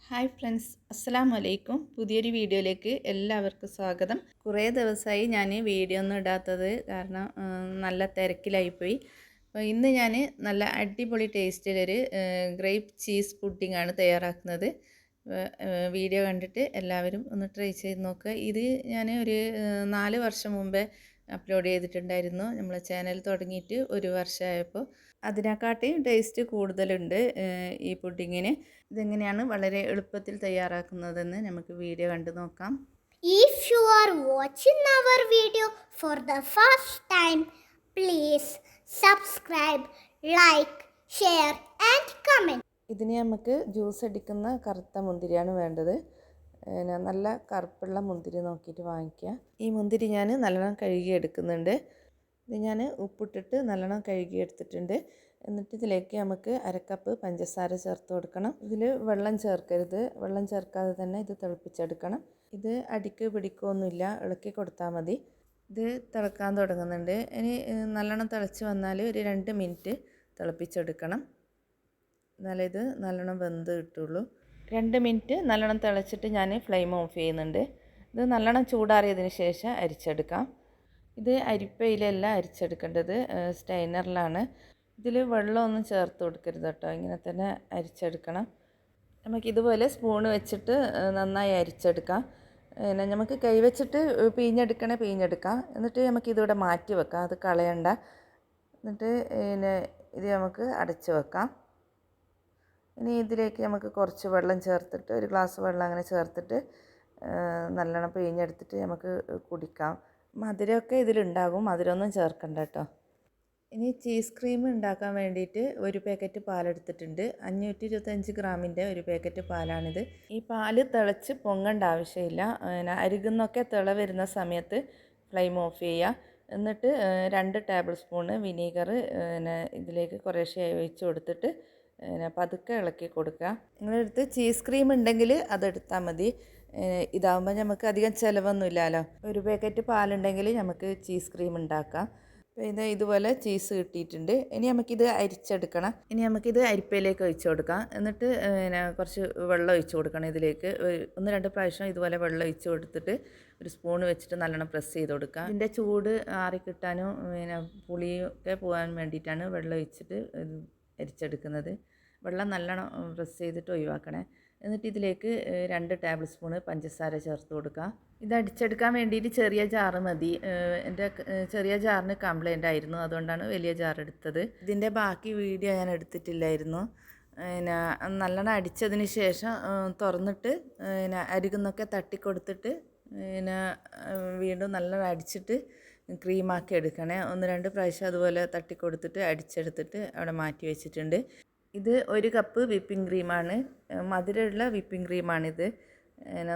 Hi friends, അസ്സലാമു അലൈക്കും. പുതിയൊരു വീഡിയോയിലേക്ക് എല്ലാവർക്കും സ്വാഗതം. കുറേ ദിവസമായി ഞാൻ വീഡിയോ ഒന്നും ഇടാത്തത് കാരണം നല്ല തിരക്കിലായിപ്പോയി. അപ്പോൾ ഇന്ന് ഞാൻ നല്ല അടിപൊളി ടേസ്റ്റിലൊരു ഗ്രേപ്പ് ചീസ് പുഡിങ്ങാണ് തയ്യാറാക്കുന്നത്. വീഡിയോ കണ്ടിട്ട് എല്ലാവരും ഒന്ന് ട്രൈ ചെയ്ത് നോക്കുക. ഇത് ഞാൻ ഒരു 4 വർഷം മുമ്പേ അപ്ലോഡ് ചെയ്തിട്ടുണ്ടായിരുന്നു. നമ്മളെ ചാനൽ തുടങ്ങിയിട്ട് ഒരു വർഷമായപ്പോൾ അതിനെക്കാട്ടിയും ടേസ്റ്റ് കൂടുതലുണ്ട് ഈ പുഡിങ്ങിന്. ഇതെങ്ങനെയാണ് വളരെ എളുപ്പത്തിൽ തയ്യാറാക്കുന്നതെന്ന് നമുക്ക് വീഡിയോ കണ്ടു നോക്കാം. If you are watching our video for the first time, please subscribe, like, share and comment. ഇതിന് നമുക്ക് ജ്യൂസ് അടിക്കുന്ന കറുത്ത മുന്തിരിയാണ് വേണ്ടത്. നല്ല കറുപ്പുള്ള മുന്തിരി നോക്കിയിട്ട് വാങ്ങിക്കുക. ഈ മുന്തിരി ഞാൻ നല്ലോണം കഴുകി എടുക്കുന്നുണ്ട്. ഇത് ഞാൻ ഉപ്പിട്ടിട്ട് നല്ലോണം കഴുകി എടുത്തിട്ടുണ്ട്. എന്നിട്ട് ഇതിലേക്ക് നമുക്ക് അരക്കപ്പ് പഞ്ചസാര ചേർത്ത് കൊടുക്കണം. ഇതിൽ വെള്ളം ചേർക്കരുത്. വെള്ളം ചേർക്കാതെ തന്നെ ഇത് തിളപ്പിച്ചെടുക്കണം. ഇത് അടിക്ക് പിടിക്കുകയൊന്നുമില്ല, ഇളക്കി കൊടുത്താൽ മതി. ഇത് തിളക്കാൻ തുടങ്ങുന്നുണ്ട്. ഇനി നല്ലോണം തിളച്ച് വന്നാൽ ഒരു 2 മിനിറ്റ് തിളപ്പിച്ചെടുക്കണം. എന്നാലേ ഇത് നല്ലോണം വെന്ത് കിട്ടുള്ളൂ. 2 മിനിറ്റ് നല്ലോണം തിളച്ചിട്ട് ഞാൻ ഫ്ലെയിം ഓഫ് ചെയ്യുന്നുണ്ട്. ഇത് നല്ലോണം ചൂടാറിയതിന് ശേഷം അരിച്ചെടുക്കാം. ഇത് അരിപ്പയിലല്ല അരിച്ചെടുക്കേണ്ടത്, സ്റ്റൈനറിലാണ്. ഇതിൽ വെള്ളമൊന്നും ചേർത്ത് കൊടുക്കരുത് കേട്ടോ, ഇങ്ങനെ തന്നെ അരിച്ചെടുക്കണം. നമുക്കിതുപോലെ സ്പൂണ് വെച്ചിട്ട് നന്നായി അരിച്ചെടുക്കാം. പിന്നെ നമുക്ക് കൈവച്ചിട്ട് പിഴിഞ്ഞെടുക്കാം. എന്നിട്ട് നമുക്കിതിവിടെ മാറ്റി വെക്കാം, അത് കളയണ്ട. എന്നിട്ട് പിന്നെ ഇത് നമുക്ക് അടച്ച് വെക്കാം. ഇനി ഇതിലേക്ക് നമുക്ക് കുറച്ച് വെള്ളം ചേർത്തിട്ട്, ഒരു ഗ്ലാസ് വെള്ളം അങ്ങനെ ചേർത്തിട്ട് നല്ലോണം പിഴിഞ്ഞെടുത്തിട്ട് നമുക്ക് കുടിക്കാം. മധുരമൊക്കെ ഇതിലുണ്ടാകും, മധുരമൊന്നും ചേർക്കണ്ട കേട്ടോ. ഇനി ചീസ് ക്രീം ഉണ്ടാക്കാൻ വേണ്ടിയിട്ട് ഒരു പാക്കറ്റ് പാലെടുത്തിട്ടുണ്ട്. 525 ഗ്രാമിൻ്റെ ഒരു പാക്കറ്റ് പാലാണിത്. ഈ പാല് തിളച്ച് പൊങ്ങേണ്ട ആവശ്യമില്ല. അരുകുന്നൊക്കെ തിള വരുന്ന സമയത്ത് ഫ്ലെയിം ഓഫ് ചെയ്യുക. എന്നിട്ട് 2 ടേബിൾ സ്പൂണ് വിനീഗർ ഇതിലേക്ക് കുറേശ്ശെ ഒഴിച്ച് കൊടുത്തിട്ട് പതുക്കെ ഇളക്കി കൊടുക്കുക. നിങ്ങളുടെ അടുത്ത് ചീസ് ക്രീം ഉണ്ടെങ്കിൽ അതെടുത്താൽ മതി. ഇതാകുമ്പോൾ നമുക്ക് അധികം ചിലവൊന്നുമില്ലല്ലോ. ഒരു പാക്കറ്റ് പാലുണ്ടെങ്കിൽ നമുക്ക് ചീസ് ക്രീം ഉണ്ടാക്കാം. അപ്പോൾ ഇതുപോലെ ചീസ് കിട്ടിയിട്ടുണ്ട്. ഇനി നമുക്കിത് അരിച്ചെടുക്കണം. ഇനി നമുക്കിത് അരിപ്പയിലേക്ക് ഒഴിച്ച് കൊടുക്കാം. എന്നിട്ട് കുറച്ച് വെള്ളം ഒഴിച്ച് കൊടുക്കണം. ഇതിലേക്ക് 1-2 പ്രാവശ്യം ഇതുപോലെ വെള്ളം ഒഴിച്ച് കൊടുത്തിട്ട് ഒരു സ്പൂൺ വെച്ചിട്ട് നല്ലോണം പ്രസ് ചെയ്ത് കൊടുക്കാം. ഇതിൻ്റെ ചൂട് ആറിക്കിട്ടാനും പുളിയൊക്കെ പോകാൻ വേണ്ടിയിട്ടാണ് വെള്ളം ഒഴിച്ചിട്ട് അരിച്ചെടുക്കുന്നത്. വെള്ളം നല്ലോണം പ്രസ് ചെയ്തിട്ട് ഒഴിവാക്കണേ. എന്നിട്ട് ഇതിലേക്ക് 2 ടേബിൾ സ്പൂണ് പഞ്ചസാര ചേർത്ത് കൊടുക്കുക. ഇത് അടിച്ചെടുക്കാൻ വേണ്ടിയിട്ട് ചെറിയ ജാറ് മതി. എൻ്റെ ചെറിയ ജാറിന് കംപ്ലൈൻ്റ് ആയിരുന്നു, അതുകൊണ്ടാണ് വലിയ ജാർ എടുത്തത്. ഇതിൻ്റെ ബാക്കി വീഡിയോ ഞാൻ എടുത്തിട്ടില്ലായിരുന്നു. നല്ലോണം അടിച്ചതിന് ശേഷം തുറന്നിട്ട് അരികുന്നൊക്കെ തട്ടിക്കൊടുത്തിട്ട് വീണ്ടും നല്ലോണം അടിച്ചിട്ട് ക്രീമാക്കി എടുക്കണേ. 1-2 പ്രാവശ്യം അതുപോലെ തട്ടിക്കൊടുത്തിട്ട് അടിച്ചെടുത്തിട്ട് അവിടെ മാറ്റി വെച്ചിട്ടുണ്ട്. ഇത് 1 കപ്പ് വിപ്പിംഗ് ക്രീമാണ്, മധുരമുള്ള വിപ്പിംഗ് ക്രീമാണിത്.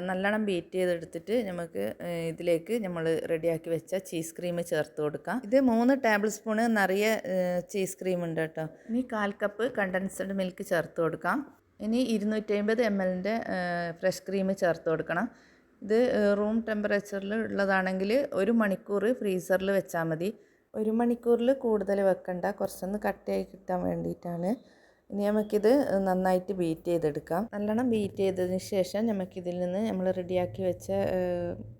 നല്ലോണം ബീറ്റ് ചെയ്തെടുത്തിട്ട് നമുക്ക് ഇതിലേക്ക് നമ്മൾ റെഡിയാക്കി വെച്ച ചീസ് ക്രീം ചേർത്ത് കൊടുക്കാം. ഇത് 3 ടേബിൾ സ്പൂണ് നിറയെ ചീസ് ക്രീം ഉണ്ട് കേട്ടോ. ഇനി 1/4 കപ്പ് കണ്ടൻസ്ഡ് മിൽക്ക് ചേർത്ത് കൊടുക്കാം. ഇനി 250 ml ഫ്രഷ് ക്രീം ചേർത്ത് കൊടുക്കണം. ഇത് റൂം ടെമ്പറേച്ചറിൽ ഉള്ളതാണെങ്കിൽ 1 മണിക്കൂർ ഫ്രീസറിൽ വെച്ചാൽ മതി. 1 മണിക്കൂറിൽ കൂടുതൽ വെക്കണ്ട, കുറച്ചൊന്ന് കട്ടിയായി കിട്ടാൻ വേണ്ടിയിട്ടാണ്. ഇനി നമുക്കിത് നന്നായിട്ട് ബീറ്റ് ചെയ്തെടുക്കാം. നല്ലോണം ബീറ്റ് ചെയ്തതിന് ശേഷം നമുക്കിതിൽ നിന്ന് നമ്മൾ റെഡിയാക്കി വെച്ച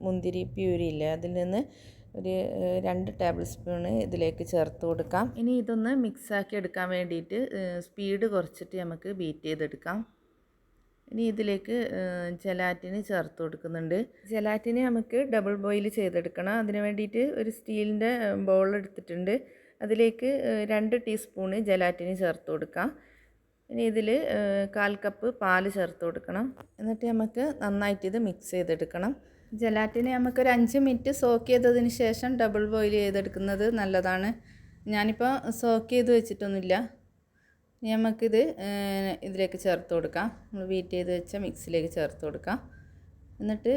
മുന്തിരി പ്യൂരി ഇല്ലേ, അതിൽ നിന്ന് ഒരു 2 ടേബിൾ സ്പൂണ് ഇതിലേക്ക് ചേർത്ത് കൊടുക്കാം. ഇനി ഇതൊന്ന് മിക്സാക്കി എടുക്കാൻ വേണ്ടിയിട്ട് സ്പീഡ് കുറച്ചിട്ട് നമുക്ക് ബീറ്റ് ചെയ്തെടുക്കാം. ഇനി ഇതിലേക്ക് ജലാറ്റിന് ചേർത്ത് കൊടുക്കുന്നുണ്ട്. ജലാറ്റിന് നമുക്ക് ഡബിൾ ബോയിൽ ചെയ്തെടുക്കണം. അതിന് വേണ്ടിയിട്ട് ഒരു സ്റ്റീലിൻ്റെ ബൗൾ എടുത്തിട്ടുണ്ട്. അതിലേക്ക് 2 ടീസ്പൂണ് ജലാറ്റിന് ചേർത്ത് കൊടുക്കാം. ഇനി ഇതിൽ 1/4 കപ്പ് പാല് ചേർത്ത് കൊടുക്കണം. എന്നിട്ട് നമുക്ക് നന്നായിട്ട് ഇത് മിക്സ് ചെയ്തെടുക്കണം. ജലാറ്റിന് നമുക്കൊരു 5 മിനിറ്റ് സോക്ക് ചെയ്തതിന് ശേഷം ഡബിൾ ബോയിൽ ചെയ്തെടുക്കുന്നത് നല്ലതാണ്. ഞാനിപ്പോൾ സോക്ക് ചെയ്ത് വെച്ചിട്ടൊന്നുമില്ല. ഇനി നമുക്കിത് ഇതിലേക്ക് ചേർത്ത് കൊടുക്കാം. നമ്മൾ ബീറ്റ് ചെയ്ത് വെച്ച മിക്സിലേക്ക് ചേർത്ത് കൊടുക്കാം. എന്നിട്ട്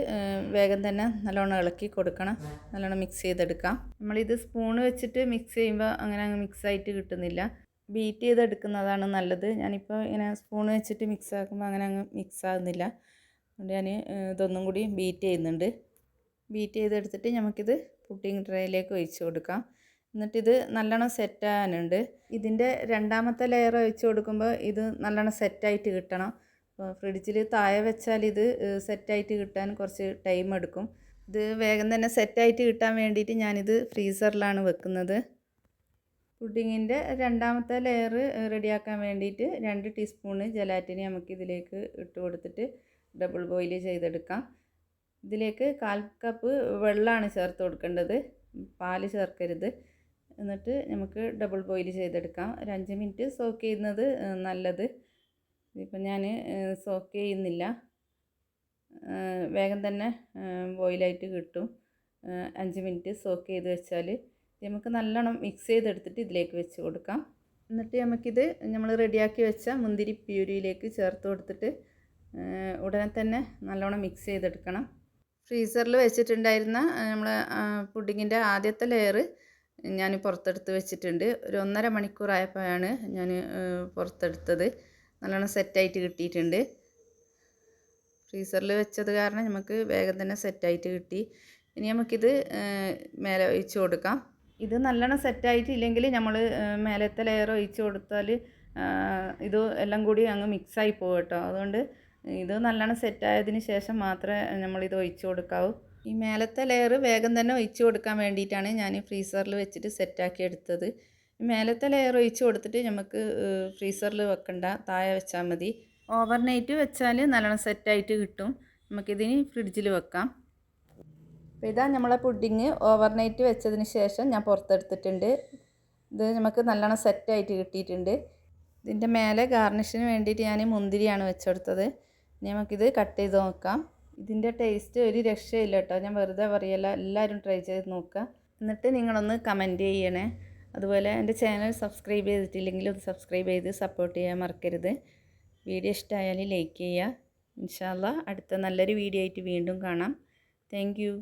വേഗം തന്നെ നല്ലോണം ഇളക്കി കൊടുക്കണം. നല്ലോണം മിക്സ് ചെയ്തെടുക്കാം. നമ്മളിത് സ്പൂൺ വെച്ചിട്ട് മിക്സ് ചെയ്യുമ്പോൾ അങ്ങനെ അങ്ങ് മിക്സായിട്ട് കിട്ടുന്നില്ല. ബീറ്റ് ചെയ്തെടുക്കുന്നതാണ് നല്ലത്. ഞാനിപ്പോൾ ഇങ്ങനെ സ്പൂൺ വെച്ചിട്ട് മിക്സ് ആക്കുമ്പോൾ അങ്ങനെ അങ്ങ് മിക്സ് ആകുന്നില്ല. അതുകൊണ്ട് ഞാൻ ഇതൊന്നും കൂടി ബീറ്റ് ചെയ്യുന്നുണ്ട്. ബീറ്റ് ചെയ്തെടുത്തിട്ട് നമുക്കിത് പുഡിംഗ് ട്രേയിലേക്ക് ഒഴിച്ച് കൊടുക്കാം. എന്നിട്ടിത് നല്ലോണം സെറ്റാകാനുണ്ട്. ഇതിൻ്റെ രണ്ടാമത്തെ ലെയർ ഒഴിച്ച് കൊടുക്കുമ്പോൾ ഇത് നല്ലോണം സെറ്റായിട്ട് കിട്ടണം. അപ്പോൾ ഫ്രിഡ്ജിൽ താഴെ വെച്ചാൽ ഇത് സെറ്റായിട്ട് കിട്ടാൻ കുറച്ച് ടൈം എടുക്കും. ഇത് വേഗം തന്നെ സെറ്റായിട്ട് കിട്ടാൻ വേണ്ടിയിട്ട് ഞാനിത് ഫ്രീസറിലാണ് വെക്കുന്നത്. പുഡിങ്ങിൻ്റെ രണ്ടാമത്തെ ലെയർ റെഡിയാക്കാൻ വേണ്ടിയിട്ട് 2 ടീസ്പൂണ് ജലാറ്റിന് നമുക്കിതിലേക്ക് ഇട്ട് കൊടുത്തിട്ട് ഡബിൾ ബോയിൽ ചെയ്തെടുക്കാം. ഇതിലേക്ക് 1/4 കപ്പ് വെള്ളമാണ് ചേർത്ത് കൊടുക്കേണ്ടത്, പാല് ചേർക്കരുത്. എന്നിട്ട് നമുക്ക് ഡബിൾ ബോയിൽ ചെയ്തെടുക്കാം. ഒരു 5 മിനിറ്റ് സോക്ക് ചെയ്യുന്നത് നല്ലത്. ഇതിപ്പോൾ ഞാൻ സോക്ക് ചെയ്യുന്നില്ല, വേഗം തന്നെ ബോയിലായിട്ട് കിട്ടും. 5 മിനിറ്റ് സോക്ക് ചെയ്ത് വെച്ചാൽ നമുക്ക് നല്ലോണം മിക്സ് ചെയ്തെടുത്തിട്ട് ഇതിലേക്ക് വെച്ച് കൊടുക്കാം. എന്നിട്ട് നമുക്കിത് നമ്മൾ റെഡിയാക്കി വെച്ച മുന്തിരി പ്യൂരിയിലേക്ക് ചേർത്ത് കൊടുത്തിട്ട് ഉടനെ തന്നെ നല്ലോണം മിക്സ് ചെയ്തെടുക്കണം. ഫ്രീസറിൽ വെച്ചിട്ടുണ്ടായിരുന്ന നമ്മൾ പുഡിങ്ങിൻ്റെ ആദ്യത്തെ ലെയർ ഞാൻ പുറത്തെടുത്ത് വെച്ചിട്ടുണ്ട്. ഒരു 1.5 മണിക്കൂറായപ്പോഴാണ് ഞാൻ പുറത്തെടുത്തത്. നല്ലോണം സെറ്റായിട്ട് കിട്ടിയിട്ടുണ്ട്. ഫ്രീസറിൽ വെച്ചത് കാരണം നമുക്ക് വേഗം തന്നെ സെറ്റായിട്ട് കിട്ടി. ഇനി നമുക്കിത് മേലെ ഒഴിച്ച് കൊടുക്കാം. ഇത് നല്ലോണം സെറ്റായിട്ടില്ലെങ്കിൽ നമ്മൾ മേലത്തെ ലെയർ ഒഴിച്ച് കൊടുത്താൽ ഇത് എല്ലാം കൂടി അങ്ങ് മിക്സായി പോകും കേട്ടോ. അതുകൊണ്ട് ഇത് നല്ലോണം സെറ്റായതിന് ശേഷം മാത്രമേ നമ്മളിത് ഒഴിച്ച് കൊടുക്കാവൂ. ഈ മേലത്തെ ലെയർ വേഗം തന്നെ ഒഴിച്ച് കൊടുക്കാൻ വേണ്ടിയിട്ടാണ് ഞാൻ ഫ്രീസറിൽ വെച്ചിട്ട് സെറ്റാക്കി എടുത്തത്. മേലത്തെ ലെയർ ഒഴിച്ച് കൊടുത്തിട്ട് നമുക്ക് ഫ്രീസറിൽ വെക്കണ്ട, താഴെ വെച്ചാൽ മതി. ഓവർനൈറ്റ് വെച്ചാൽ നല്ലോണം സെറ്റായിട്ട് കിട്ടും. നമുക്കിതിന് ഫ്രിഡ്ജിൽ വെക്കാം. അപ്പോൾ ഇതാ നമ്മളെ പുഡിങ് ഓവർനൈറ്റ് വെച്ചതിന് ശേഷം ഞാൻ പുറത്തെടുത്തിട്ടുണ്ട്. ഇത് നമുക്ക് നല്ലോണം സെറ്റായിട്ട് കിട്ടിയിട്ടുണ്ട്. ഇതിൻ്റെ മേലെ ഗാർണിഷിന് വേണ്ടിയിട്ട് ഞാൻ മുന്തിരിയാണ് വെച്ചെടുത്തത്. ഇനി നമുക്കിത് കട്ട് ചെയ്ത് നോക്കാം. ഇതിൻ്റെ ടേസ്റ്റ് ഒരു രക്ഷയില്ല കേട്ടോ, ഞാൻ വെറുതെ പറയല്ല. എല്ലാവരും ട്രൈ ചെയ്ത് നോക്കുക. എന്നിട്ട് നിങ്ങളൊന്ന് കമൻറ്റ് ചെയ്യണേ. അതുപോലെ എൻ്റെ ചാനൽ സബ്സ്ക്രൈബ് ചെയ്തിട്ടില്ലെങ്കിൽ ഒന്ന് സബ്സ്ക്രൈബ് ചെയ്ത് സപ്പോർട്ട് ചെയ്യാൻ മറക്കരുത്. വീഡിയോ ഇഷ്ടമായാൽ ലൈക്ക് ചെയ്യുക. ഇൻഷാ അല്ലാഹ് അടുത്ത നല്ലൊരു വീഡിയോ ആയിട്ട് വീണ്ടും കാണാം. Thank you.